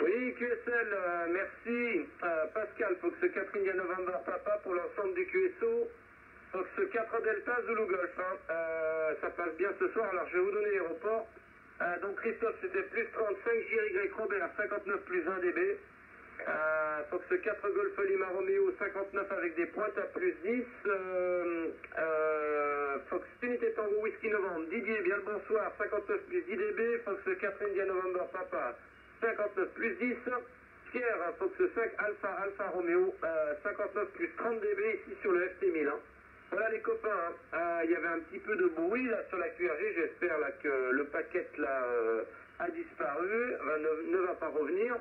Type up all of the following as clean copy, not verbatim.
Oui, QSL, merci. Pascal, Fox 4 India November Papa pour l'ensemble du QSO. Fox 4 Delta Zulu Golf. Ça passe bien ce soir, alors je vais vous donner les reports. Donc Christophe, c'était plus 35, JY Robert 59 plus 1 dB. Fox 4 Golf Lima Romeo 59 avec des pointes à plus 10. Fox Unité Tango Whisky Novembre, Didier, bien le bonsoir, 59 plus 10 dB. Fox 4 India November Papa 59 plus 10. Pierre, Fox 5 Alpha Romeo 59 plus 30 dB ici sur le FT1000. Voilà les copains, il y avait un petit peu de bruit là sur la QRG, j'espère là que le paquet là a disparu, ne va pas revenir.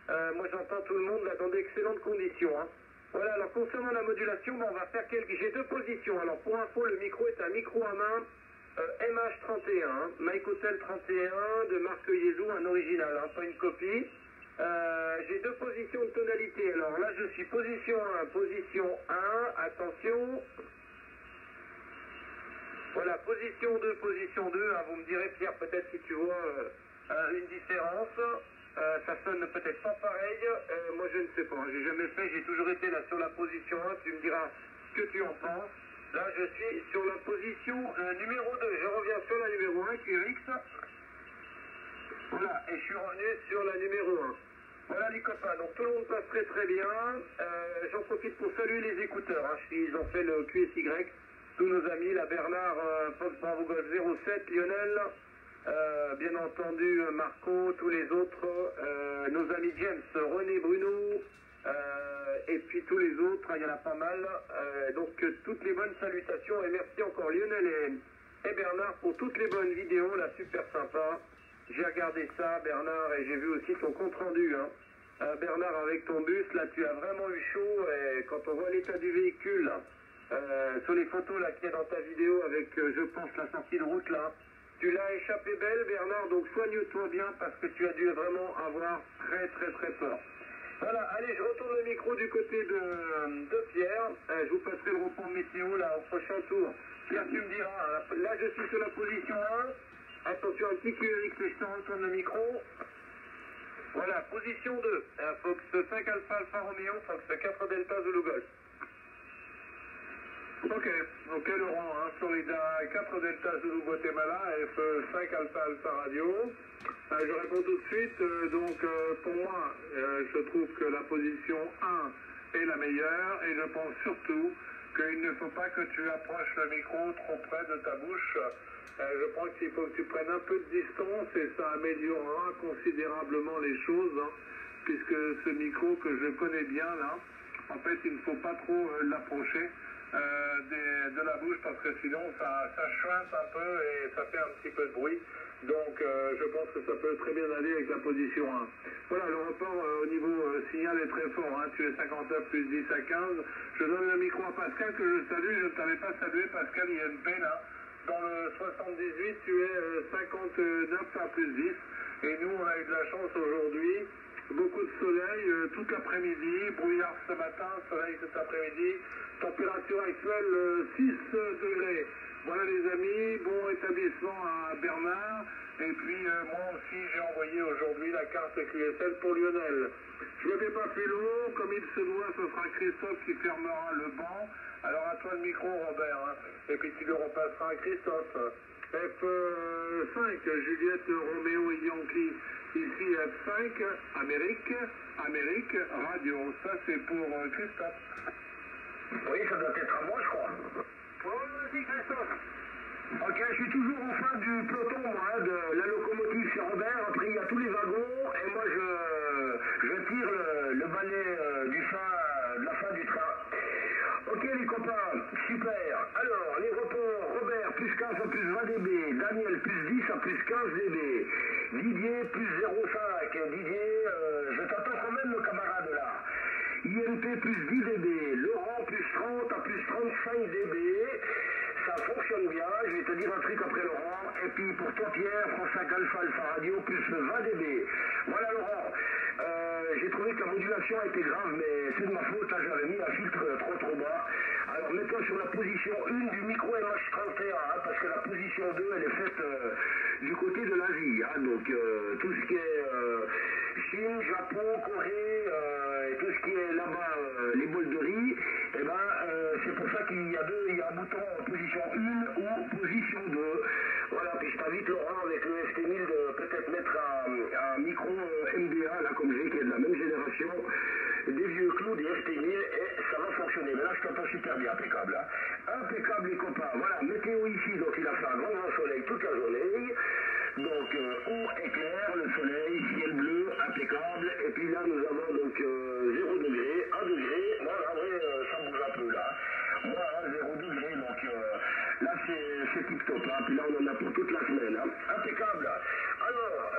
Moi j'entends tout le monde là dans d'excellentes conditions. Voilà, alors concernant la modulation, on va faire j'ai deux positions. Alors pour info, le micro est un micro à main MH31, Mike Hotel 31 de Marc Yezou, un original, pas une copie. J'ai deux positions de tonalité. Alors là je suis position 1, position 1, attention. Voilà, position 2, vous me direz Pierre peut-être si tu vois une différence, ça sonne peut-être pas pareil, moi je ne sais pas, j'ai jamais fait, j'ai toujours été là sur la position 1, tu me diras ce que tu en penses. Là je suis sur la position numéro 2, je reviens sur la numéro 1 QRX, voilà, et je suis revenu sur la numéro 1. Voilà les copains, donc tout le monde passe très très bien, j'en profite pour saluer les écouteurs, ils ont fait le QSY. Tous nos amis, la Bernard, Fox Bravo Golf 07, Lionel, bien entendu Marco, tous les autres, nos amis James, René, Bruno, et puis tous les autres, il y en a pas mal. Donc toutes les bonnes salutations et merci encore Lionel et Bernard pour toutes les bonnes vidéos, là super sympa. J'ai regardé ça Bernard et j'ai vu aussi ton compte rendu. Bernard avec ton bus, là tu as vraiment eu chaud et quand on voit l'état du véhicule, sur les photos là qu'il y a dans ta vidéo avec je pense la sortie de route là, tu l'as échappé belle Bernard, donc soigne-toi bien parce que tu as dû vraiment avoir très peur. Voilà, allez je retourne le micro du côté de Pierre, je vous passerai le report météo là au prochain tour. Pierre tu me diras, là je suis sur la position 1, attention un petit QRX, je te retourne le micro. Voilà, position 2, Fox 5 Alpha Romeo, Fox 4 Delta Zulu Golf. Ok Laurent, Florida 4 Delta Zulu Guatemala, F5 Alpha Radio. Je réponds tout de suite, pour moi, je trouve que la position 1 est la meilleure et je pense surtout qu'il ne faut pas que tu approches le micro trop près de ta bouche. Je pense qu'il faut que tu prennes un peu de distance et ça améliorera considérablement les choses, hein, puisque ce micro que je connais bien là, en fait il ne faut pas trop l'approcher de la bouche parce que sinon ça chointe un peu et ça fait un petit peu de bruit. Donc je pense que ça peut très bien aller avec la position 1. Voilà, le report au niveau signal est très fort, hein. Tu es 59 plus 10 à 15. Je donne le micro à Pascal que je salue. Je ne t'avais pas salué, Pascal INP là. Dans le 78, tu es 59 à plus 10. Et nous, on a eu de la chance aujourd'hui. Beaucoup de soleil toute l'après-midi, brouillard ce matin, soleil cet après-midi. Température actuelle 6 degrés. Voilà les amis, bon établissement à Bernard. Et puis moi aussi j'ai envoyé aujourd'hui la carte QSL pour Lionel. Je ne vais pas plus long, comme il se doit, ce sera Christophe qui fermera le banc. Alors à toi le micro Robert, hein. Et puis tu le repasseras à Christophe. F5, Juliette, Roméo et Yankee. Ici F5, Amérique, radio. Ça c'est pour Christophe. Oui, ça doit être à moi je crois. Vas-y Christophe. Ok, je suis toujours en fin du peloton, moi, hein, de la locomotive chez Robert. Après, il y a tous les wagons, et moi, je tire le balai de la fin du train. Ok, les copains, super. Alors, les reports, Robert, plus 15 à plus 20 dB. Daniel, plus 10 à plus 15 dB. Didier, plus 0,5. Didier, je t'attends quand même, le camarade, là. INP, plus 10 dB. Laurent, plus 30 à plus 35 dB. Ça fonctionne bien, je vais te dire un truc après Laurent, et puis pour toi Pierre, France 5 Alpha Alpha Radio, plus 20 dB. Voilà Laurent, j'ai trouvé que la modulation était grave, mais c'est de ma faute, là j'avais mis un filtre trop bas. Alors mets-toi sur la position 1 du micro MH31, hein, parce que la position 2 elle est faite du côté de l'Asie, hein, donc tout ce qui est Chine, Japon, Corée, et tout ce qui est là-bas, les bols de riz, et ben c'est pour ça qu'il y a un bouton en position 1 ou position 2. Voilà, puis je t'invite Laurent avec le ST1000 de peut-être mettre un micro MDA, là comme j'ai, qui est de la même génération, des vieux clous, des ST1000, et ça va fonctionner. Mais là je t'entends super bien, impeccable. Hein. Impeccable les copains. Voilà, météo ici, donc il a fait un grand soleil toute la journée. Donc eau est clair, le soleil, ciel bleu, impeccable. Et puis là nous avons donc 0 degré, 1 degré. Bon là, en vrai, ça bouge un peu là. Moi, 0 degré, donc là c'est tip top. Hein. Puis là on en a pour toute la semaine. Hein. Impeccable. Alors,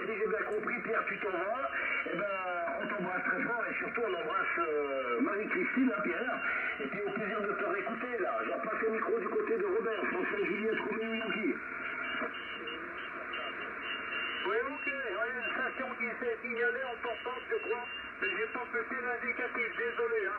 si j'ai bien compris, Pierre, tu t'en vas. Eh ben, on t'embrasse très fort et surtout on embrasse Marie-Christine, hein, Pierre. Et puis au plaisir de te réécouter là. Je repasse le micro du côté de Robert, François Juliette, Roméo Yankee. Oui, ok, une station qui s'est signalée en portante, je crois, mais j'ai pas pété l'indicatif, désolé. Hein.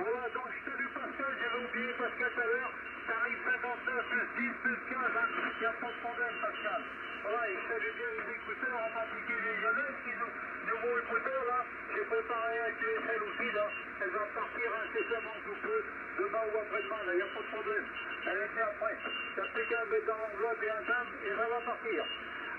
Voilà, donc je t'ai vu Pascal, j'avais oublié Pascal tout à l'heure, tarif 59 plus 10 plus 15, hein. Il n'y a pas de problème Pascal. Voilà, et je salue bien les écouteurs, en particulier les Lyonnais, qui nouveaux écouteurs là, j'ai préparé un QSL aussi là, elle va partir incessamment sous peu, demain ou après-demain, là, il n'y a pas de problème. Elle est bien prête, il n'y a plus qu'à mettre dans l'enveloppe et un timbre, et ça va partir.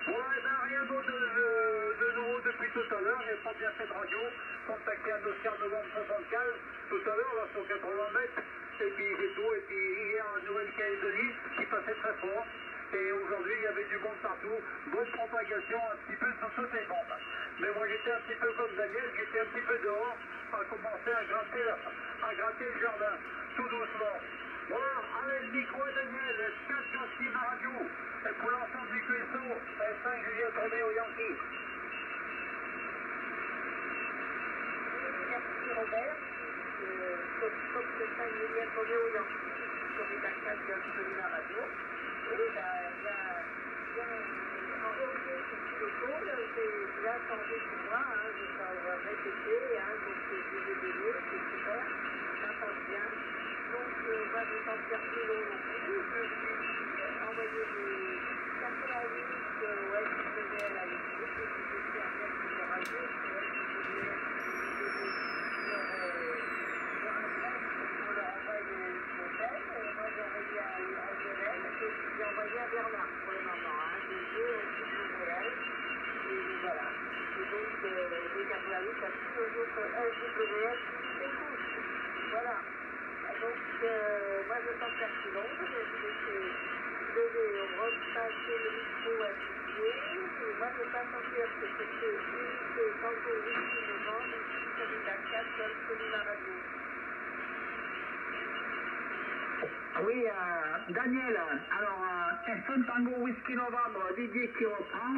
Voilà, eh bien, rien d'autre de nouveau depuis tout à l'heure, j'ai pas bien fait de radio, contacté un dossier en novembre 75, tout à l'heure, là, sur 80 mètres, et puis j'ai tout, et puis hier, en Nouvelle-Calédonie, qui passait très fort, et aujourd'hui, il y avait du monde partout, bonne propagation, un petit peu sur toutes les bandes. Mais moi, j'étais un petit peu comme Daniel, j'étais un petit peu dehors, à commencer à gratter le jardin, tout doucement. Voilà, allez, le micro est Daniel, 4 ma radio, et pour l'ensemble du QSO, 5 Juliette Roméo Yankee. Merci Robert, comme c'est 5 Juliette Roméo Yankee, sur les 24 de la radio. Et il y a enregistré ce petit loco, c'est là changé pour moi, hein, ça va répéter, hein, donc c'est des vélos, c'est super, ça passe bien. Donc, moi, je ne t'en faire plus long non plus. Je suis envoyé des 88 ouais, qui faisaient à l'équipe, et puis je suis à faire sur la radio, on leur envoie des hôtels. Moi, j'ai envoyé à Genève, et puis j'ai envoyé à Bernard pour le moment, hein, des jeux aussi de Montréal. Et voilà. Et donc, les 88, ça suit aux autres SWF, écoute. Voilà. Donc, moi, je t'en faire plus long. Je vais repasser le micro à Didier. Et moi, je passe en dire que c'était tantôt 8 novembre, ici, celui à 4, celui la radio. Oui, Daniel, alors, FM Tango Whisky Novembre, Didier qui reprend.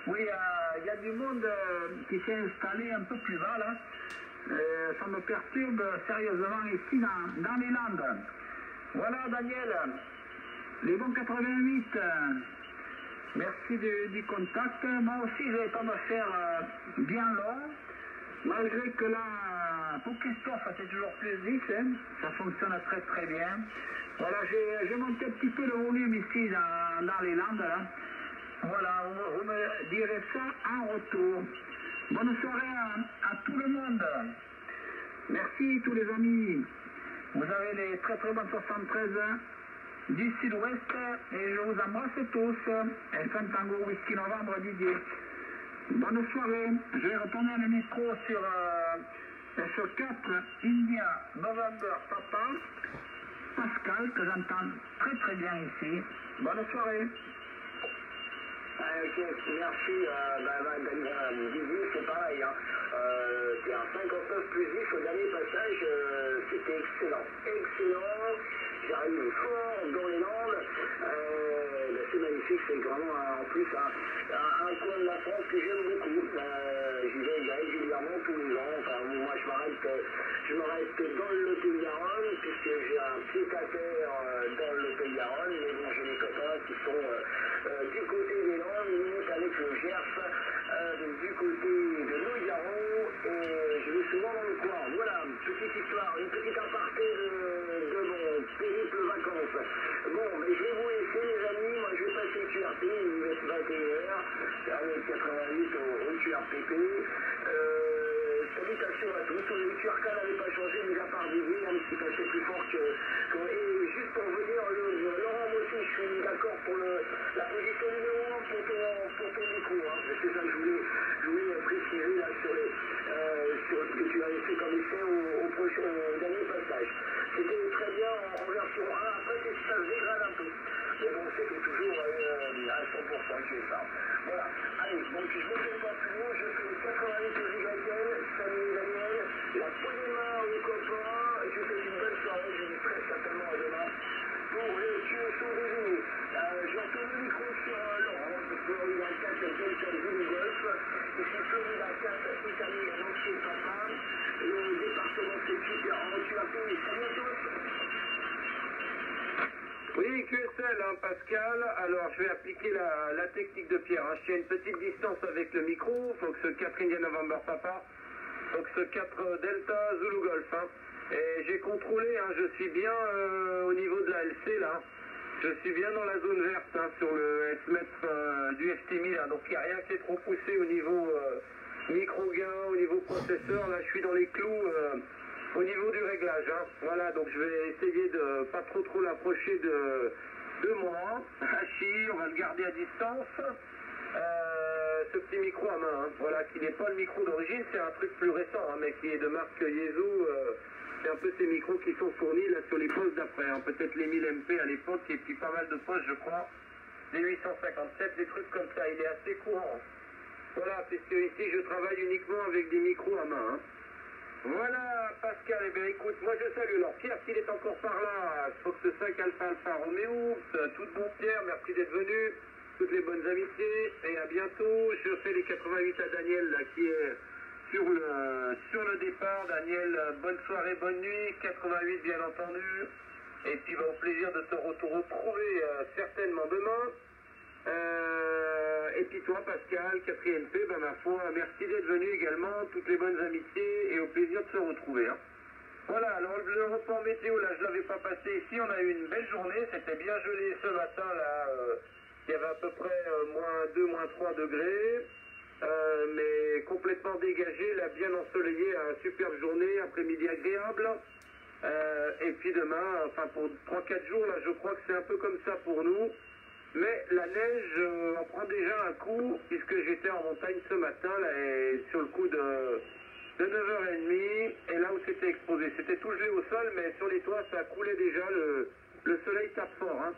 Oui, il y a du monde qui s'est installé un peu plus bas, là. Ça me perturbe sérieusement ici dans les Landes. Voilà, Daniel, les bons 88. Merci du contact. Moi aussi, je vais pas me faire bien long. Malgré que là, pour Christophe, c'est toujours plus 10, hein. Ça fonctionne très très bien. Voilà, j'ai monté un petit peu le volume ici dans les Landes, là. Voilà, vous me direz ça en retour. Bonne soirée à tout le monde. Merci tous les amis. Vous avez les très très bonnes 73 du sud-ouest et je vous embrasse tous. FM Tango Whisky Novembre Didier. Bonne soirée. Je vais retourner le micro sur S4 India November Papa. Pascal, que j'entends très très bien ici. Bonne soirée. Ok, merci. Didier, c'est pareil. Hein. T'es un 59 plus 10 au dernier passage. C'était excellent. Excellent. J'arrive fort dans les Landes. C'est magnifique. C'est vraiment en plus un coin de la France que j'aime beaucoup. J'y vais régulièrement tous les ans. Enfin, moi, je m'arrête dans le Pays-Garonne puisque j'ai un pied à terre dans le Pays-Garonne. Mais bon, j'ai des copains qui sont du côté des Landes, limite avec le Gers, du côté de Louis-Garon, et je vais souvent dans le coin. Voilà, petite histoire, une petite aparté de mon périple vacances. Bon, mais je vais vous laisser les amis, moi je vais passer le QRP, il va être 21h, avec 88 au QRPP. Salutations à tous, le QRK n'avait pas changé, mis à part Didier, même s'il passait plus fort que... Et juste pour vous dire, Laurent, moi aussi je suis d'accord pour la position numéro 1 pour ton micro. Hein. C'est ça que je voulais préciser là sur ce que tu avais fait comme essai au dernier passage. C'était très bien en version 1, après ça se dégrade un peu. Mais bon, c'était toujours à 100% que ça. Voilà. Allez, donc je ne me pas plus haut, je fais le 88 au Gigatel, salut Daniel, la poignée de main aux copains, je vous souhaite une bonne soirée, je vous dis très certainement à demain pour le QSO déjeuner. Je retourne le micro sur Laurent, Florida 4, Delta Zulu Golf, ici Florida 4, Italie, Nancy Papa, le département sécuit en QRP, salut à tous. Oui, QSL, hein, Pascal. Alors, je vais appliquer la technique de Pierre. Hein. Je tiens une petite distance avec le micro. Il faut que ce 4 India November Papa, il faut que ce 4 Delta Zulu Golf. Hein. Et j'ai contrôlé, hein, je suis bien au niveau de la LC, là. Je suis bien dans la zone verte, hein, sur le S-mètre du FT1000. Là. Donc, il n'y a rien qui est trop poussé au niveau micro-gain, au niveau processeur. Là, je suis dans les clous... au niveau du réglage, hein. Voilà, donc je vais essayer de pas trop l'approcher de moi. Hachi, on va le garder à distance. Ce petit micro à main, hein. Voilà, qui n'est pas le micro d'origine, c'est un truc plus récent, hein, mais qui est de marque Yezu. C'est un peu ces micros qui sont fournis là sur les postes d'après, hein. Peut-être les 1000 MP à l'époque, et puis pas mal de postes, je crois. Les 857, des trucs comme ça, il est assez courant. Voilà, puisque ici je travaille uniquement avec des micros à main, hein. Voilà Pascal, eh bien écoute, moi je salue. Alors Pierre, s'il est encore par là, faut que ce 5 Alpha Roméo, tout bon Pierre, merci d'être venu, toutes les bonnes amitiés, et à bientôt. Je fais les 88 à Daniel là, qui est sur le départ. Daniel, bonne soirée, bonne nuit, 88 bien entendu, et puis au plaisir de te retrouver certainement demain. Et puis toi Pascal, 4ème P, ben ma foi, merci d'être venu également, toutes les bonnes amitiés et au plaisir de se retrouver. Hein. Voilà, alors le report météo là je l'avais pas passé ici, on a eu une belle journée, c'était bien gelé ce matin là, il y avait à peu près -2, -3 degrés, mais complètement dégagé, là bien ensoleillé, une superbe journée, après-midi agréable. Et puis demain, enfin pour 3-4 jours là je crois que c'est un peu comme ça pour nous. Mais la neige en prend déjà un coup, puisque j'étais en montagne ce matin, là, et sur le coup de de 9h30, et là où c'était exposé, c'était tout gelé au sol, mais sur les toits, ça coulait déjà, le soleil tape fort. Hein.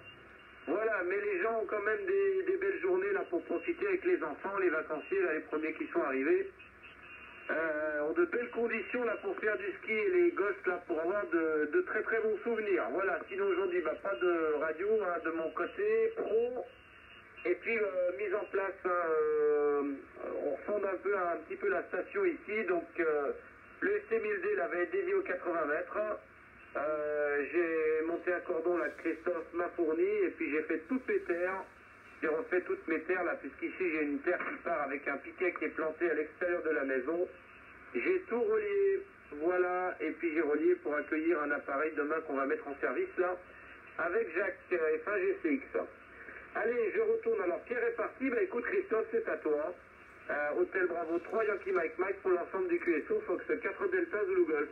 Voilà, mais les gens ont quand même des belles journées là pour profiter avec les enfants, les vacanciers, là, les premiers qui sont arrivés. Ont de belles conditions là pour faire du ski et les gosses là pour avoir de très très bons souvenirs. Voilà, sinon aujourd'hui bah, pas de radio hein, de mon côté, pro. Et puis mise en place, on fonde un petit peu la station ici, donc le ST1000D là, va être dédié aux 80 mètres. J'ai monté un cordon là que Christophe m'a fourni et puis j'ai fait toutes mes terres. J'ai refait toutes mes terres là, puisqu'ici j'ai une terre qui part avec un piquet qui est planté à l'extérieur de la maison. J'ai tout relié, voilà, et puis j'ai relié pour accueillir un appareil demain qu'on va mettre en service là, avec Jacques F1 GCX. Allez, je retourne, alors Pierre est parti, bah écoute Christophe, c'est à toi. Hôtel Bravo 3, Yankee Mike Mike pour l'ensemble du QSO, Fox 4 Delta Zulu Golf.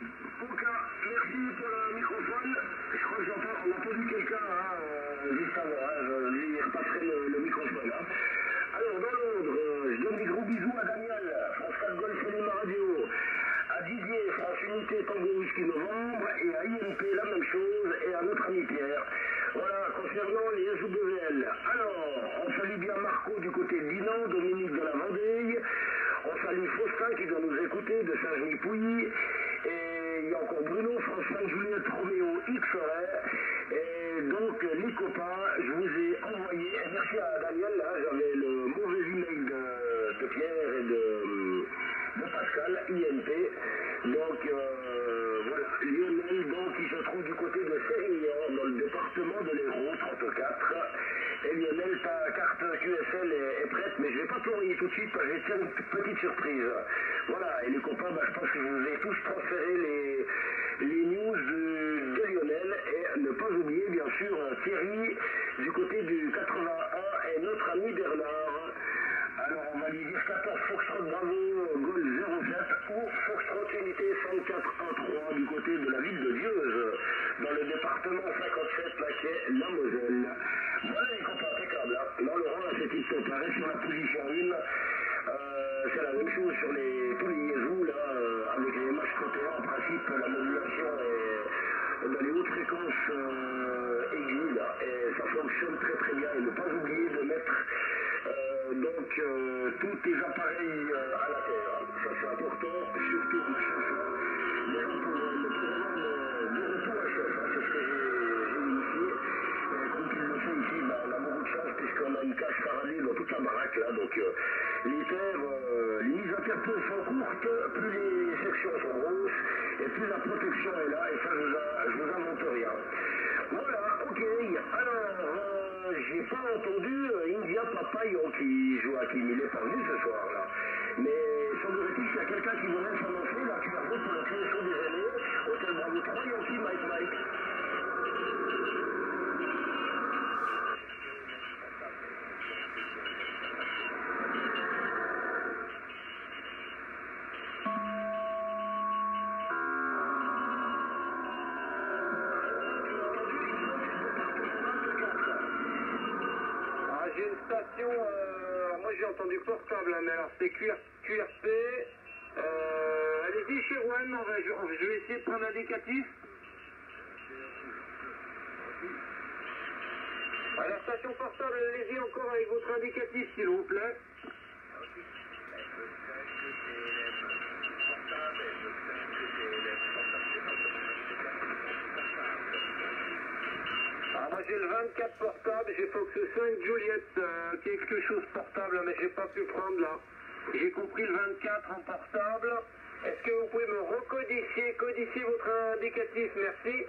Ok, merci pour le microphone. Je crois que j'entends, on a entendu quelqu'un juste avant, lui il repasserait le microphone. Hein. Alors dans l'ordre, je donne des gros bisous à Daniel, France 4 Golf et Lima Radio, à Didier, France Unité Tango Whisky Novembre, et à IMP la même chose, et à notre ami Pierre. Voilà, concernant les SWL. Alors, on salue bien Marco du côté de Dinan, Dominique de la Vendée, on salue Faustin qui doit nous écouter de Saint-Genis-Pouilly, et il y a encore Bruno, François, Juliette, Roméo, XR, et donc les copains, je vous ai envoyé, et merci à Daniel, là, j'avais le mauvais email de Pierre et de Pascal, INP, donc voilà, Lionel, donc il se trouve du côté de Sérignan, dans le département de l'Hérault, 34, et Lionel, ta carte QSL est prête, mais je ne vais pas t'envoyer tout de suite, parce que j'ai une petite surprise. Voilà, et les copains, bah, je pense que je vous ai tous transféré les news de Lionel, et ne pas oublier, bien sûr, Thierry, du côté du 81, et notre ami Bernard. Alors, on va lui dire 14 Foxtrot Bravo, Gol 07, ou Foxtrot Unité 10413, du côté de la ville de Dieuze, dans le département 57, là, qui est la Moselle. Voilà les copains, impeccable. Hein. Là, Laurent, là, c'est tout pareil sur la position 1. C'est la même chose sur tous les Yezou, là, avec les matchs côté en principe, la modulation est dans les hautes fréquences aiguës, là, et ça fonctionne très très bien. Et ne pas oublier de mettre tous tes appareils à la terre. Ça c'est important, surtout pour chef. D'ailleurs, pour ne pas avoir de retour à chef, hein, c'est ce que j'ai initié. Comme tu le sais ici, bah, on a beaucoup de chance puisqu'on a une cage Faraday dans toute la baraque là, donc les terres, les mises à terre sont courtes, plus les sections sont grosses, et plus la protection est là, et ça je vous invente rien. Voilà, ok, alors j'ai pas entendu India Papa Yankee, Joachim, il est pas venu ce soir là, mais semblerait-il qu'il y a quelqu'un qui voudrait s'annoncer, là, tu as vu pour le QSO des années, Hôtel Bravo 3, Yankee, Mike Mike. Moi j'ai entendu portable, hein, mais alors c'est QRP. Allez-y chez Juan, je vais essayer de prendre l'indicatif. À la station portable, allez-y encore avec votre indicatif s'il vous plaît. Alors moi j'ai le 24 portable, j'ai Fox 5 Juliette qui est quelque chose portable mais j'ai pas pu prendre là. J'ai compris le 24 en portable. Est-ce que vous pouvez me recodifier, codifier votre indicatif, merci.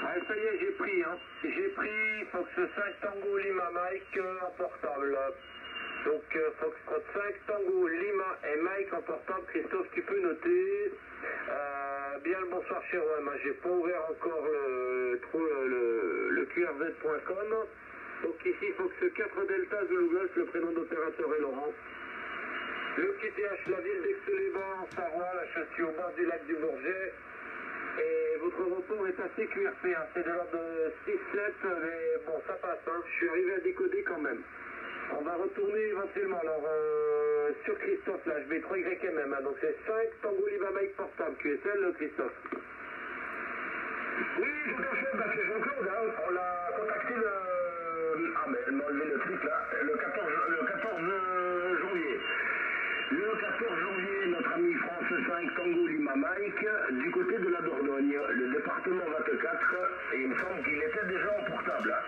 Ah, ça y est, j'ai pris, hein. J'ai pris Fox 5 Tango Lima Mike en portable. Donc Foxtrot 5 Tango Lima et Mike en portable. Christophe, tu peux noter. Bien le bonsoir chez Roem. J'ai pas ouvert encore le QRZ.com. Donc ici Fox 4 Delta Zulu Golf, le prénom d'opérateur est Laurent. Le QTH, la ville d'Aix-les-Bains, en Savoie, là je suis au bord du lac du Bourget. Et votre repos est assez QRP, hein. C'est de l'ordre de 6-7, mais bon, ça passe, hein. Je suis arrivé à décoder quand même. On va retourner éventuellement, alors sur Christophe, là, je vais 3YMM, hein. Donc c'est 5 Tango Lima Mike portable, QSL, Christophe. Oui, tout à fait, c'est Jean-Claude, hein. On l'a contacté le... Ah, mais elle m'a enlevé le truc là, le 14 janvier. Le 14 janvier, notre ami France 5 Tango Lima Mike, du côté de la Dordogne, le département 24, et il me semble qu'il était déjà en portable. Hein.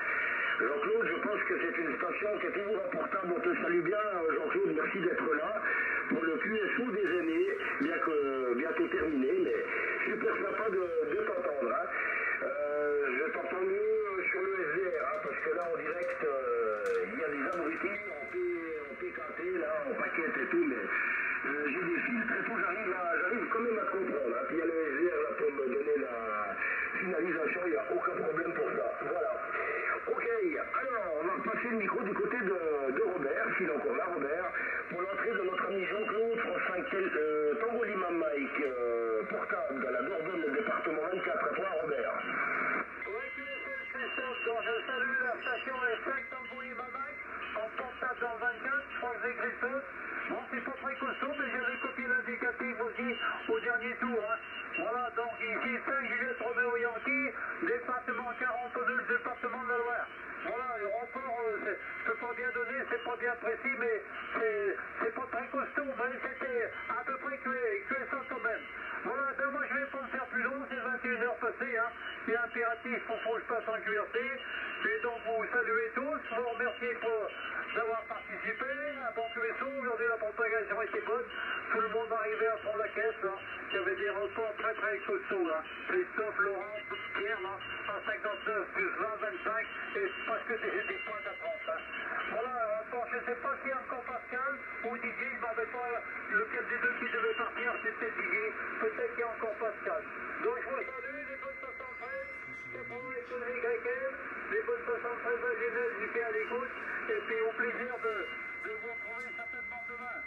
Jean-Claude, je pense que c'est une station qui est toujours en portable. On te salue bien, Jean-Claude, merci d'être là. Pour le QSO des aînés, bien que bientôt terminé, mais super sympa de t'entendre. Hein. Je t'entends mieux sur le SDR, hein, parce que là en direct, il y a des abrutis en PKT, là, en paquette et tout, mais j'ai des filtres et tout, j'arrive quand même à comprendre. Hein. Puis il y a le SDR là pour me donner la finalisation, il n'y a aucun problème pour ça. Voilà. Ok, alors on va passer le micro du côté de Robert, s'il est encore là, Robert, pour l'entrée de notre ami Jean-Claude, France 5 Tango Lima Mike, portable dans la Dordogne, le département 24. À toi, Robert. Oui, Christophe, donc je salue la station les 5 Tango Lima Mike, en portable dans le 24, je crois que c'est Christophe. Bon, c'est pas très costaud, mais j'avais copié l'indicatif aussi au dernier tour. Hein. Voilà, donc ici 5 Juliette Roméo Yankee, département 42, le département de la Loire. Voilà, le rapport, c'est pas bien donné, c'est pas bien précis, mais c'est pas très costaud, mais c'était à peu près QS1 quand même. Voilà, ben moi je vais pas me faire plus long, c'est 21h passées, hein. Il est impératif pour que je passe en QRT. Je vais donc vous saluer tous, vous remercier d'avoir participé, un bon QSO, aujourd'hui la propagation était bonne, tout le monde arrivait à fond la caisse, hein. Il y avait des reports très très costauds, hein. Christophe, Laurent, Pierre, là, à 59 plus 20, 25, et parce que j'ai des points d'attente, hein. Voilà, bon, je ne sais pas s'il y a encore Pascal ou Didier, je ne m'en rappelle pas lequel des deux qui devait partir, c'était Didier, peut-être qu'il y a encore Pascal. Donc je vous salue, les bonnes 73, 80 et sonneries grecques, les bonnes 73 à Genève, j'étais à l'écoute, et puis au plaisir de vous retrouver certainement demain.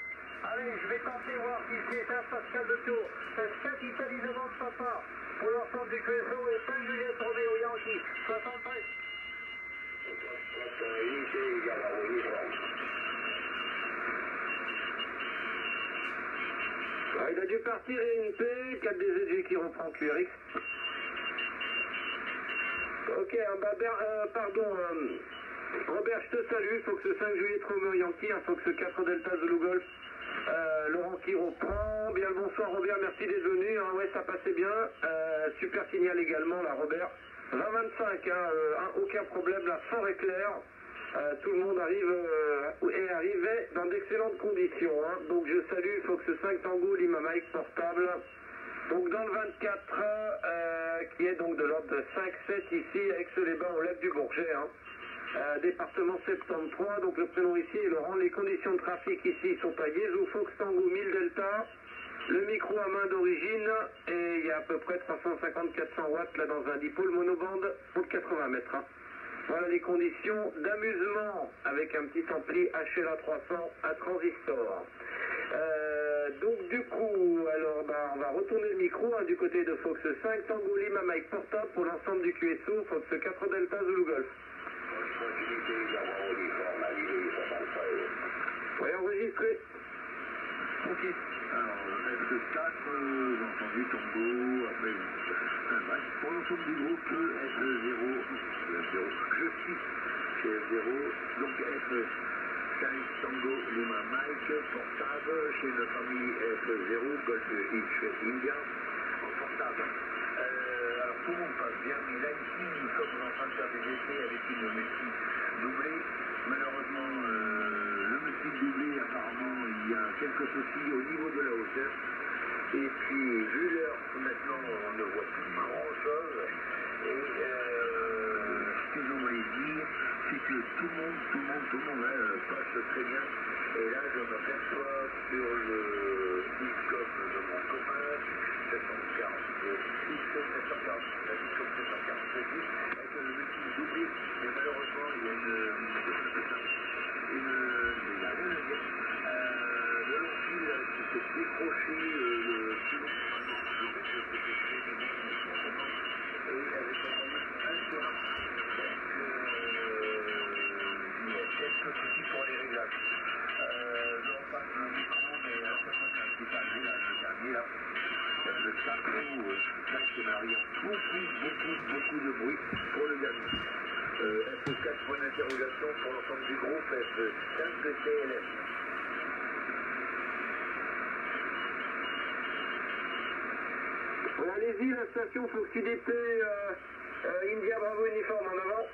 Allez, je vais tenter voir si c'est ça, Pascal de Tour. 7 Italie devant de papa, pour l'ensemble du QSO, et 5 Juliette Roméo Yankee, 73. Ah, il a dû partir INP, 4 DZG qui reprend QRX. Ok, pardon, Robert, je te salue, il faut que ce 5 juillet Romeo Yankee, il faut que ce 4 Delta Zulu Golf, Laurent qui reprend. Bien le bonsoir Robert, merci d'être venu, hein, ouais ça passait bien, super signal également là Robert. 20-25, hein, aucun problème, là fort et clair. Tout le monde arrivait dans d'excellentes conditions. Hein. Donc je salue, il faut que ce 5 Tango Lima Mike portable. Donc dans le 24, qui est donc de l'ordre de 5-7 ici, à Aix-les-Bains au lac du Bourget. Hein. Département 73, donc le prénom ici est Laurent. Les conditions de trafic ici sont à Yezo Fox Tango 1000 Delta. Le micro à main d'origine, et il y a à peu près 350-400 watts là dans un dipôle monobande pour 80 mètres. Hein. Voilà les conditions d'amusement avec un petit ampli HLA 300 à transistor. Donc du coup, alors on va retourner le micro hein, du côté de Fox 5, Tango Lima Mike portable pour l'ensemble du QSO, Fox 4 Delta Zulu Golf. Oui, enregistré. Ok. Alors, F4, j'ai entendu Tango, après, bref, pour l'ensemble du groupe, F0, je suis chez F0, donc F5 Tango Lima Mike, portable, chez notre ami F0, Golf X India, en portable. Alors tout le monde passe bien, mais là ici, comme on est en train de faire des essais avec une multi doublée, malheureusement, le multi doublé, apparemment, il y a quelques soucis au niveau de la hauteur. Et puis, vu l'heure, maintenant, on ne voit plus grand chose. Et ce que je voulais dire, c'est que tout le monde passe très bien. Et là, je m'aperçois sur le Discom de mon copain, 746, 746, la Discom 746, avec le multi doublé. Mais malheureusement, il y a le long fil décroché le plus long et avec un incurable. Il y a quelques soucis pour les réglages. Je repasse le micro, mais à chaque fois c'est un petit arrivé là, le dernier là. Le sacré où il y a beaucoup de bruit pour le dernier. F4 point d'interrogation pour l'ensemble du groupe F5 CLM. Allez-y, la station Foxidité, India Bravo Uniforme en avant.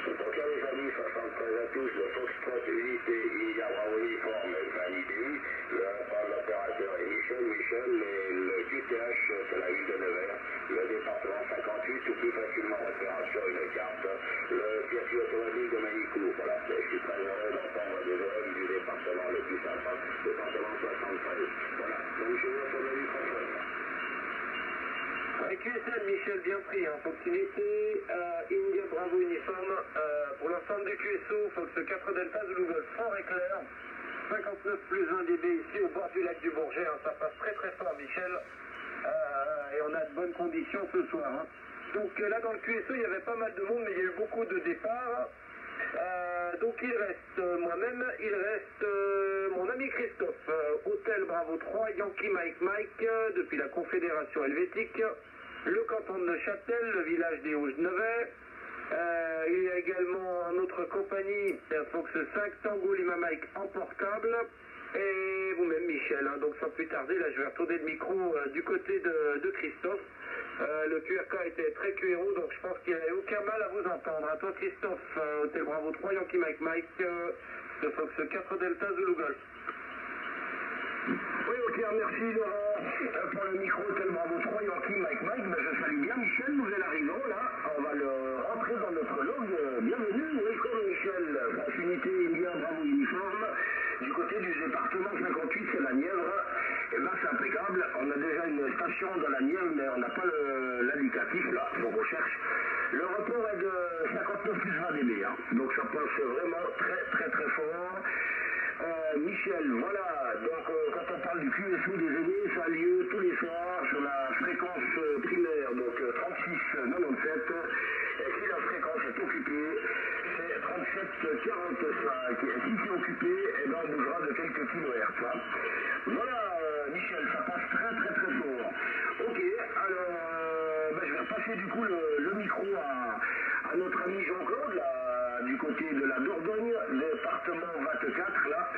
Donc là, les amis, 73 à tous, le Foxtrot unité, il y a Bravo Uniforme, validé. L'opérateur est Michel, et le QTH, c'est la ville de Nevers, le département 58, ou plus facilement repérable sur une carte, le circuit automobile de Manicourt. Voilà, je suis très heureux d'entendre des oreilles du département le plus sympa, département 73. Voilà, donc je vous retourne le microphone. Avec QSL, Michel, bien pris, hein. Foxidité, India Bravo Uniforme, pour l'ensemble du QSO, Fox 4 Delta, Zulu Golf, fort et clair. 59 plus 1 dB ici au bord du lac du Bourget, hein, ça passe très fort Michel, et on a de bonnes conditions ce soir. Hein. Donc là dans le QSO il y avait pas mal de monde mais il y a eu beaucoup de départs, donc il reste moi-même, il reste mon ami Christophe, Hôtel Bravo 3, Yankee Mike, depuis la Confédération Helvétique, le canton de Neuchâtel, le village des Hauts-Nevers. Il y a également notre compagnie Fox 5 Tango Lima Mike en portable et vous-même Michel, hein. Donc sans plus tarder là je vais retourner le micro du côté de Christophe. Le QRK était très QRO donc je pense qu'il n'y avait aucun mal à vous entendre. À toi Christophe, Hôtel Bravo 3 Yankee Mike, de Fox 4 Delta Zulu Golf. Oui, ok, merci Laurent pour le micro Hôtel Bravo 3 Yankee Mike, mais je salue bien Michel, nous arrivons là, on va le rentrer dans notre log, bienvenue, welcome Michel, affinité India Bravo Uniforme, du côté du département 58, c'est la Nièvre, et ben c'est impeccable, on a déjà une station dans la Nièvre, mais on n'a pas l'indicatif là, donc on cherche. Le report est de 59 plus 20 dB, hein, donc ça passe vraiment très fort. Michel, voilà, donc quand on parle du QSO des aînés, ça a lieu tous les soirs sur la fréquence primaire, donc 36,97, et si la fréquence est occupée, c'est 37,45, et si c'est occupé, eh ben on bougera de quelques kilohertz. Hein. Voilà, Michel, ça passe très fort. Ok, alors je vais repasser du coup le micro à notre ami Jean-Claude, là, du côté de la Dordogne, département 24, là.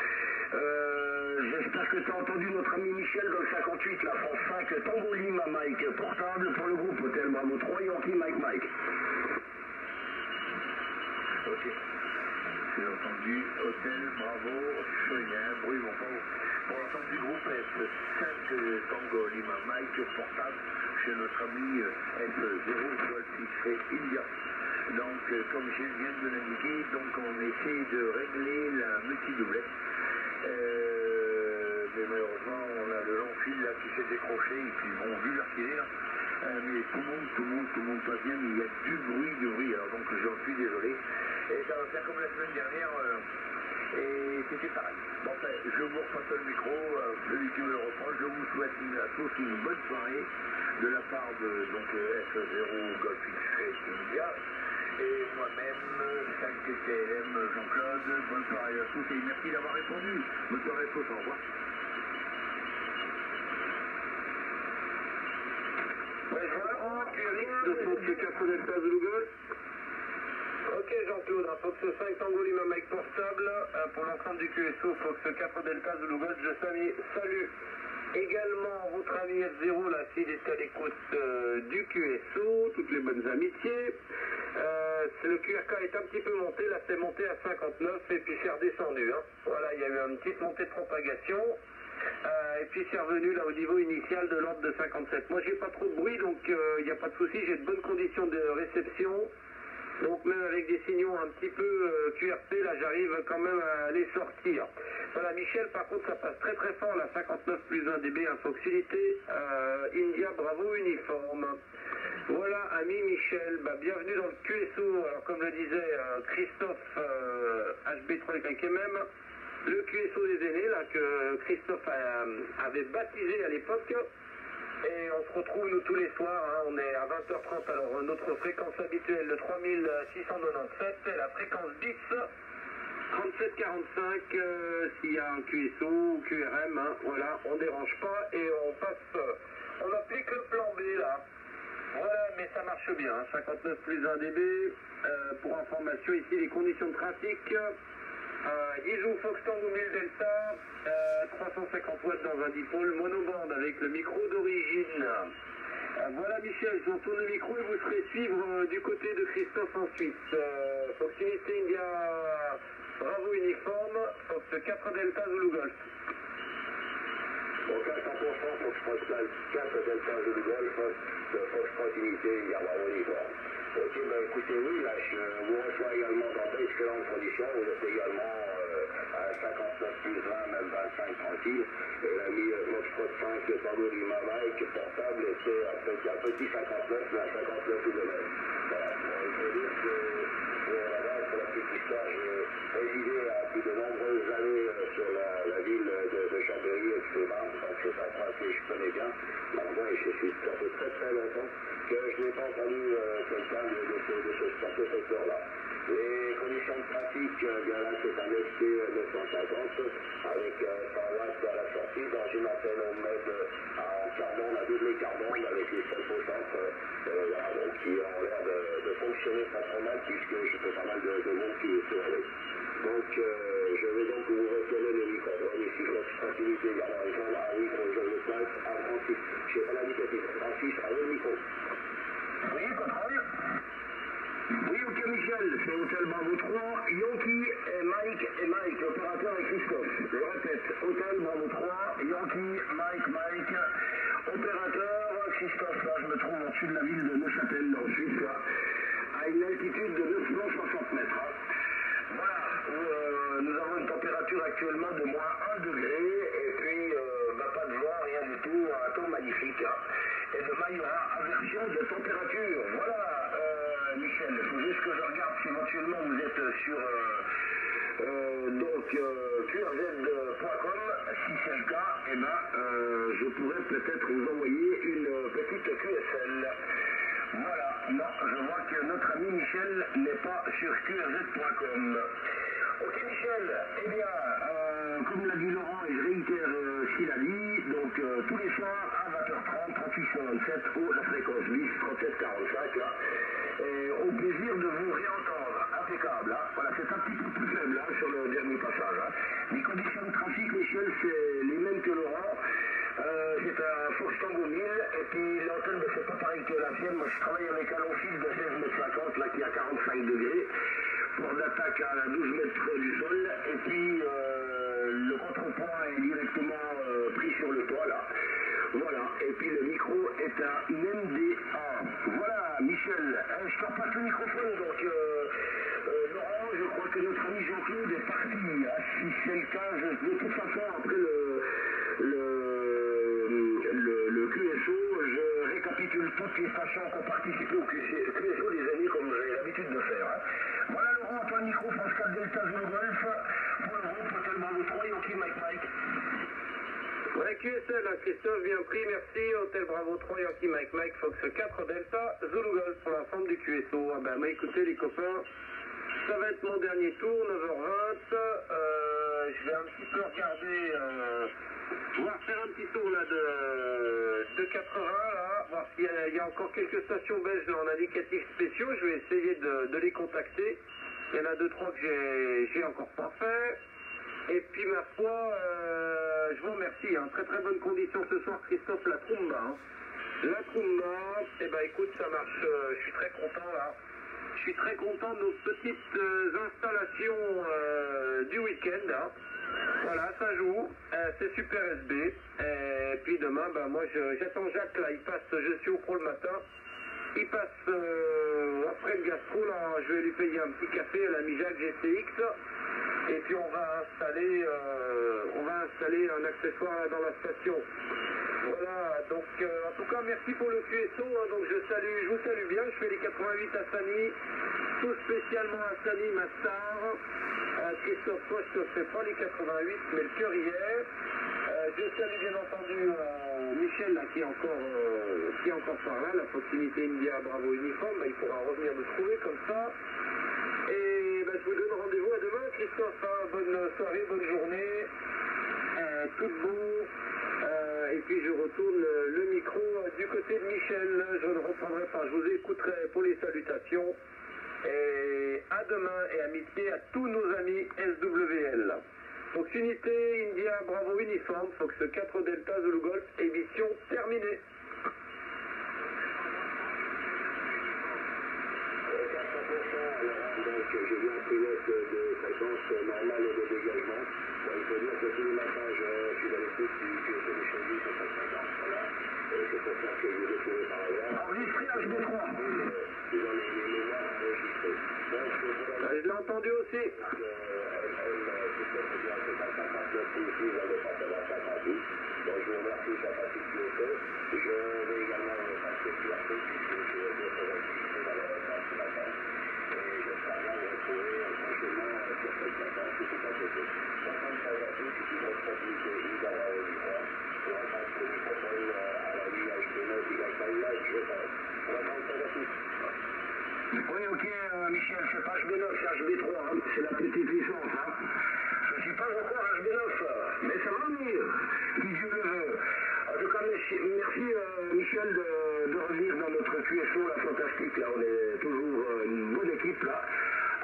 J'espère que tu as entendu notre ami Michel dans le 58, la France 5, Tango Lima Mike, portable pour le groupe Hôtel Bravo 3, Yankee Mike. Ok. J'ai entendu Hôtel Bravo, il y a un bruit, bon, pour l'ensemble du groupe F5 Tango Lima Mike, portable chez notre ami F0 Golf X-Ray India. Donc, comme je viens de l'indiquer, donc on essaie de régler la multidoublette. Mais malheureusement, on a le long fil là qui s'est décroché, et puis bon, vu leur filet là, mais tout le monde passe bien, mais il y a du bruit, alors donc j'en suis désolé. Et ça va faire comme la semaine dernière, et c'était pareil. Bon, enfin, je vous repasse le micro, celui qui me le reprend, je vous souhaite à tous une bonne soirée de la part de donc, F0 Golf X-Ray India. Et moi-même, 5TCLM, Jean-Claude, bonne soirée à tous et merci d'avoir répondu. Bonne soirée à tous, au revoir. QRX de Fox 4 Delta Zulu Golf. Ok Jean-Claude, un Fox 5 Tango Lima Mike portable, pour l'ensemble du QSO, Fox 4 Delta Zulu Golf, je salue également votre ami F0, là, s'il est à l'écoute du QSO, toutes les bonnes amitiés. Le QRK est un petit peu monté, là c'est monté à 59 et puis c'est redescendu. Hein. Voilà, il y a eu une petite montée de propagation. Et puis c'est revenu là au niveau initial de l'ordre de 57. Moi j'ai pas trop de bruit donc il n'y a pas de souci, j'ai de bonnes conditions de réception. Donc même avec des signaux un petit peu QRP, là j'arrive quand même à les sortir. Voilà Michel, par contre ça passe très fort, là 59 plus 1 dB, Foxilité, India Bravo Uniforme. Voilà ami Michel, bienvenue dans le QSO, alors comme le disait Christophe HB3YMM, le QSO des aînés, là, que Christophe avait baptisé à l'époque. Et on se retrouve, nous, tous les soirs, hein, on est à 20h30, alors notre fréquence habituelle, le 3697, et la fréquence bis, 3745, s'il y a un QSO ou QRM, hein, voilà, on dérange pas, et on passe, on applique le plan B, là. Voilà, mais ça marche bien, hein, 59 plus 1 dB, pour information, ici, les conditions de trafic, Yizhou Fox Tango 1000 Delta, 350 watts dans un dipôle monobande avec le micro d'origine. Voilà Michel, je retourne le micro et vous serez suivre du côté de Christophe ensuite. Fox Unité India Bravo uniforme, Fox 4 Delta Zulu Golf. Donc à 100%, Fox 4 Delta Zulu Golf, Fox Unité India Bravo uniforme. Ok, ben écoutez, oui, là, je vous reçois également dans d'excellentes conditions. Vous êtes également à 59 plus 20, même 25 tranquille. Et l'ami Foxtrot 5, Tango Lima Mike, portable, c'est un petit 59, mais un 59 tout de même. Voilà, il faut dire que là-bas, pour la petite histoire, j'ai résidé à plus de nombreuses années sur la ville de Chambéry, etc. Donc c'est un point que je connais bien. Maintenant, et je suis ça fait très très longtemps que je n'ai pas entendu quelqu'un de ce secteur-là. Les conditions de trafic, bien là, c'est un ST 250 avec 100 watts à la sortie dans une antenne OMED en carbone, à double carbone avec les selfs au centre, voilà, donc qui ont l'air de fonctionner pas trop mal puisque je fais pas mal de monde qui est sur avec. Donc, je vais donc vous retourner le micro. Ici, votre facilité également les gens, à oui, je le place à 36. Je n'ai pas l'indicatif. 36, à le micro. Oui, contrôle. Oui, ok, Michel, c'est Hôtel Bravo 3, Yankee et Mike, l'opérateur est Christophe. Je répète, Hôtel Bravo 3, Yankee, Mike, opérateur Christophe. Là, je me trouve au-dessus de la ville de Neuchâtel, dans le sud, là, à une altitude de 960 mètres. Voilà, nous avons une température actuellement de moins 1 degré, et puis pas de vent, rien du tout, un temps magnifique. Hein. Et demain, il y aura aversion de température. Voilà, Michel, il faut juste que je regarde si éventuellement vous êtes sur qrz.com. Si c'est le cas, eh ben, je pourrais peut-être vous envoyer une petite QSL. Voilà, non, je vois que notre ami Michel n'est pas sur qrz.com. Ok Michel, eh bien, comme l'a dit Laurent, et je réitère ce qu'il a dit, donc tous les soirs à 20h30, 3897, la fréquence bis, 3745, là, et au plaisir de vous réentendre, impeccable, hein. Voilà, c'est un petit peu plus faible hein, sur le dernier passage. Hein. Les conditions de trafic, Michel, c'est les mêmes que Laurent. C'est un Fox Tango 1000 et puis l'antenne, c'est pas pareil que la sienne. Moi je travaille avec un long fil de 16 mètres 50 là qui est à 45 degrés, port d'attaque à 12 mètres du sol, et puis le contrepoint est directement pris sur le toit là. Voilà, et puis le micro est un MDA. Voilà, Michel, je te repasse le microphone donc. Laurent, je crois que notre ami Jean-Claude est parti. Si c'est le cas, de toute façon, après le QSO, je récapitule toutes les stations qui ont participé au QSO des années comme j'ai l'habitude de faire. Hein. Voilà Laurent, toi le micro, France 4 Delta Zulu Golf, pour le groupe Hôtel Bravo 3, Yankee Mike. Ouais, QSL, hein, Christophe, bien pris, merci. Hôtel Bravo 3, Yankee Mike, Fox 4 Delta Zulu Golf pour l'ensemble du QSO. Ah ben, écoutez les copains, ça va être mon dernier tour, 9h20. Je vais un petit peu regarder, voir faire un petit tour là de 80 là, voir s'il y a encore quelques stations belges là, en indicatifs spéciaux. Je vais essayer de les contacter. Il y en a 2-3 que j'ai encore pas fait. Et puis ma foi, je vous remercie. Hein. Très très bonne condition ce soir, Christophe, la Trumba. Hein. La Trumba, eh ben écoute, ça marche. Je suis très content là. Je suis très content de nos petites installations du week-end. Hein. Voilà, ça joue. C'est Super SB. Et puis demain, ben moi j'attends Jacques là. Il passe. Je suis au pro le matin. Il passe après le gastro là. Je vais lui payer un petit café à l'ami Jacques GCX. Et puis on va installer un accessoire dans la station. Voilà, donc en tout cas merci pour le QSO, hein, donc je vous salue bien, je fais les 88 à Sani, tout spécialement à Sani, ma star. Christophe, toi je te fais pas les 88, mais le cœur hier. Je salue bien entendu Michel là, qui est encore par là, la proximité India Bravo Uniforme, il pourra revenir me trouver comme ça. Et je vous donne rendez-vous à demain, Christophe. Hein. Bonne soirée, bonne journée, tout beau. Et puis je retourne le micro du côté de Michel. Je ne reprendrai pas, je vous écouterai pour les salutations. Et à demain et amitié à tous nos amis SWL. Fox Unité, India Bravo Uniforme, Fox 4 Delta Zulu Golf, émission terminée. Donc j'ai vu un pilote de fréquence normale et de dégagement. Bon, il faut dire que tous les matins je suis dans l'écoute du pilote de chez lui, ça fait 5 ans. Voilà. Et c'est pour ça que je vous ai trouvé par hasard. Enregistré HB3. Dans les mémoires enregistrées. Donc Je l'ai entendu aussi. Donc je vous remercie de sa participation. Je vais également passer sur la route puisque je vais votre activité dans le repas ce matin. Et j'espère bien vous retrouver prochainement sur cette plateforme si tout à fait. Bonne soirée à tous, ici votre propriété Igara Olivier. Pour entendre le microphone à la VHP9, il a pas live, je pense. Bonne soirée à tous. Oui, ok, Michel, c'est pas HB9, c'est HB3, hein. C'est la petite licence. Hein. Je ne suis pas encore HB9, mais ça va venir, si Dieu le veut. En tout cas, merci Michel de revenir dans notre QSO, la fantastique. Là, on est toujours une bonne équipe. Là.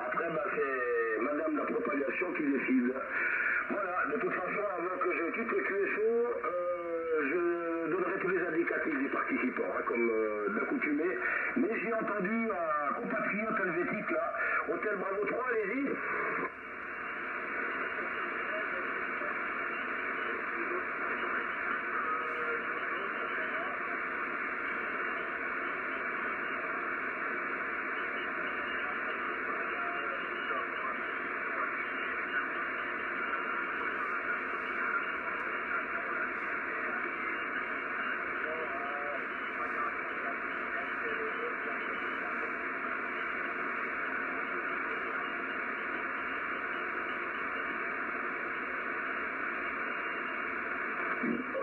Après, c'est Madame la propagation qui décide. Voilà, de toute façon, avant que je quitte le QSO, je donnerai tous les indicatifs des participants, hein, comme d'accoutumé. Mais j'ai entendu un compatriote helvétique, là, Hôtel Bravo 3, allez-y.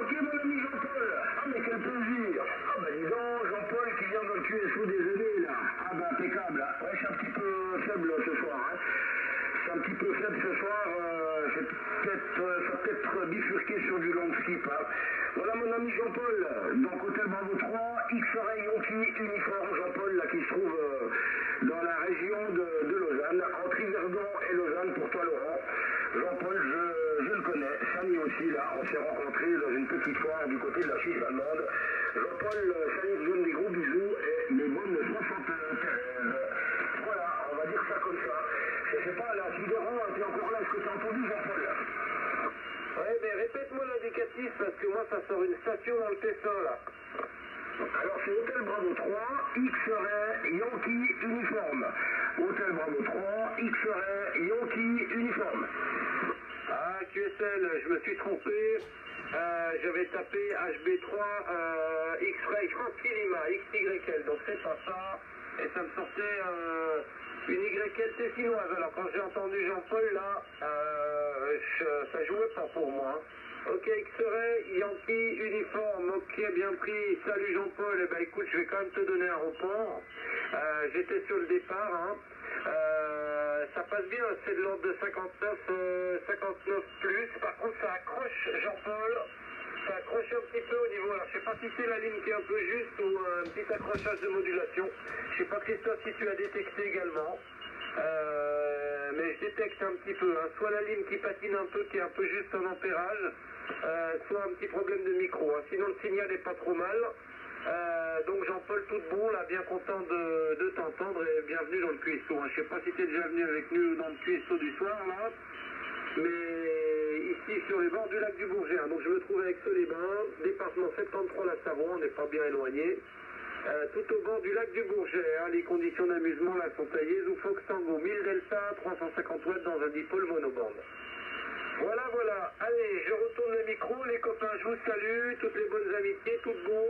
Ok mon ami Jean-Paul, ah mais quel plaisir. Ah bah dis donc Jean-Paul qui vient dans le QSO des aînés là. Ah bah impeccable, hein. Ouais je suis un petit peu faible ce soir. Hein. C'est un petit peu faible ce soir, ça peut-être bifurqué sur du long skip. Hein. Voilà mon ami Jean-Paul, donc Hôtel Bravo 3, X-Ray Yonki uniforme Jean-Paul là qui se trouve dans la région de Lausanne, entre Yverdon et Lausanne pour toi Laurent. Jean-Paul, je le connais, Samy aussi, là, on s'est rencontrés dans une petite foire du côté de la Suisse allemande. Jean-Paul, Samy te donne des gros bisous et les bonnes 73. Voilà, on va dire ça comme ça. Je sais pas, là, Figaro, t'es encore là, est-ce que t'as entendu Jean-Paul? Ouais, mais répète-moi l'indicatif parce que moi ça sort une station dans le Tessin là. Alors c'est Hôtel Bravo 3, X-Ray Yankee uniforme. Hôtel Bravo 3, X-Ray Yankee uniforme. Ah, QSL, je me suis trompé. J'avais tapé HB3 X-Ray Yankee Lima, XYL, donc c'est pas ça. Et ça me sortait une YL tessinoise. Alors quand j'ai entendu Jean-Paul là, ça jouait pas pour moi. Ok, X-Ray, Yankee, uniforme, ok, bien pris. Salut Jean-Paul, eh ben écoute, je vais quand même te donner un report. J'étais sur le départ, hein. Ça passe bien, c'est de l'ordre de 59 plus. Par contre, ça accroche Jean-Paul. Ça accroche un petit peu au niveau. Alors, je sais pas si c'est la ligne qui est un peu juste ou un petit accrochage de modulation. Je sais pas, Christophe, si tu as détecté également. Mais je détecte un petit peu, hein. Soit la ligne qui patine un peu, qui est un peu juste en ampérage, soit un petit problème de micro, hein. Sinon le signal n'est pas trop mal. Donc Jean-Paul tout bon là, bien content de t'entendre et bienvenue dans le QSO, hein. Je sais pas si tu es déjà venu avec nous dans le QSO du soir là, mais ici sur les bords du lac du Bourget, hein. Donc je me trouve avec Solebain, département 73 la Savoie, on n'est pas bien éloigné. Tout au bord du lac du Bourget, hein. Les conditions d'amusement là sont taillées, Fox Tango 1000 Delta, 350 watts dans un dipôle monobande. Voilà, voilà, allez, je retourne le micro, les copains, je vous salue, toutes les bonnes amitiés, tout bon,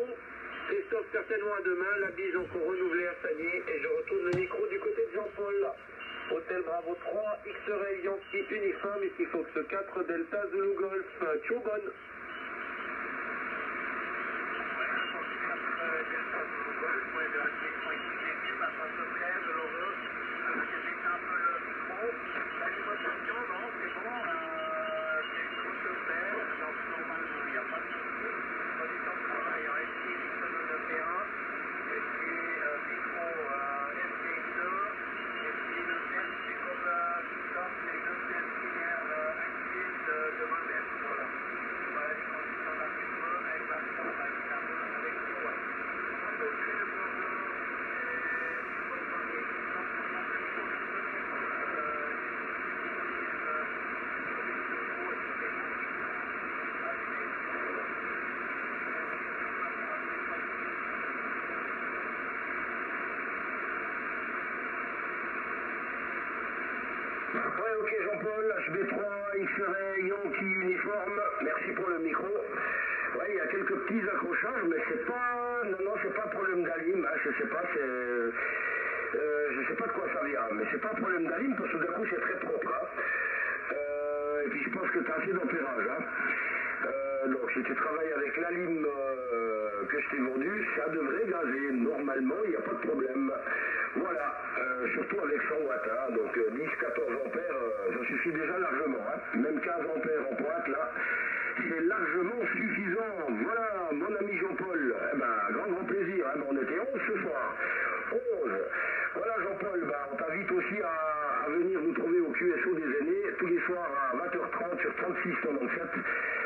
Christophe certainement à demain, la bise encore renouvelée à Sani, et je retourne le micro du côté de Jean-Paul là. Hôtel Bravo 3, X-Ray Yankee uniforme, ici Fox 4, Delta Zulu Golf, Tchobon. Ouais, ok Jean-Paul, HB3, X-Ray, Yankee, uniforme, merci pour le micro. Ouais, il y a quelques petits accrochages, mais c'est pas... Non, c'est pas problème d'alim, hein, je sais pas, je sais pas de quoi ça vient, mais c'est pas problème d'alim, parce que d'un coup c'est très propre. Hein. Et puis je pense que tu as assez d'ampérage. Hein. Donc si tu travailles avec la lime que je t'ai vendue, ça devrait gazer. Normalement, il n'y a pas de problème. Voilà, surtout avec 100 watts, hein, donc 10-14 ampères, ça suffit déjà largement. Hein. Même 15 ampères en pointe, là, c'est largement suffisant. Voilà, mon ami Jean-Paul, eh ben, grand plaisir. Hein, on était 11 ce soir. 11. Voilà Jean-Paul, ben, on t'invite aussi à venir nous trouver au QSO des aînés tous les soirs à 20h30 sur 3697.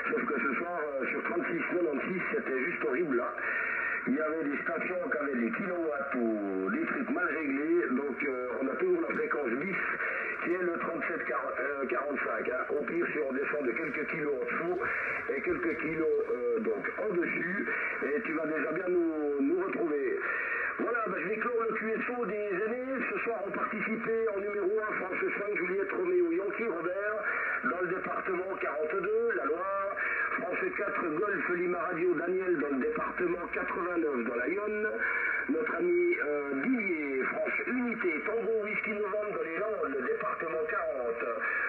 Sauf que ce soir, sur 3696, c'était juste horrible là. Il y avait des stations qui avaient des kilowatts ou des trucs mal réglés, donc on a toujours la fréquence bis qui est le 3745. Hein. Au pire, si on descend de quelques kilos en dessous et quelques kilos donc en dessus, et tu vas déjà bien nous retrouver. Voilà, ben, je vais clore le QSO des aînés. Ce soir, on participait en numéro 1, France 5, Juliette Roméo Yankee Robert, dans le département 42, la Loire. France 4, Golf Lima Radio Daniel, dans le département 89, dans la Yonne. Notre ami Guillet, France Unité, Tango Whisky Novembre, dans les Landes, le département 40.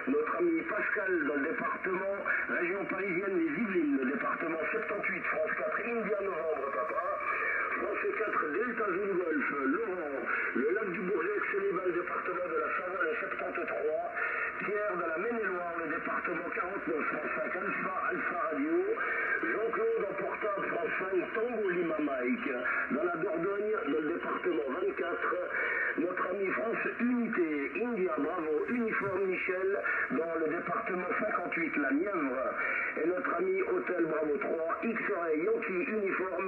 Notre ami Pascal, dans le département région parisienne des Yvelines, le département 78, France 4, India Novembre, papa. France 4, Delta Zulu Golf, Laurent, le lac du Bourget, Célibat, le département de la Savoie, le 73, Pierre, dans la Maine-et-Loire, le département 49, France 5, Alpha Radio, Jean-Claude en portable, France 5, Tango Lima Mike, dans la Dordogne, dans le département 24, notre ami France Unité, India Bravo, Uniforme Michel, dans le département 58, la Nièvre, et notre ami Hôtel Bravo 3, X-Ray Yankee Uniforme,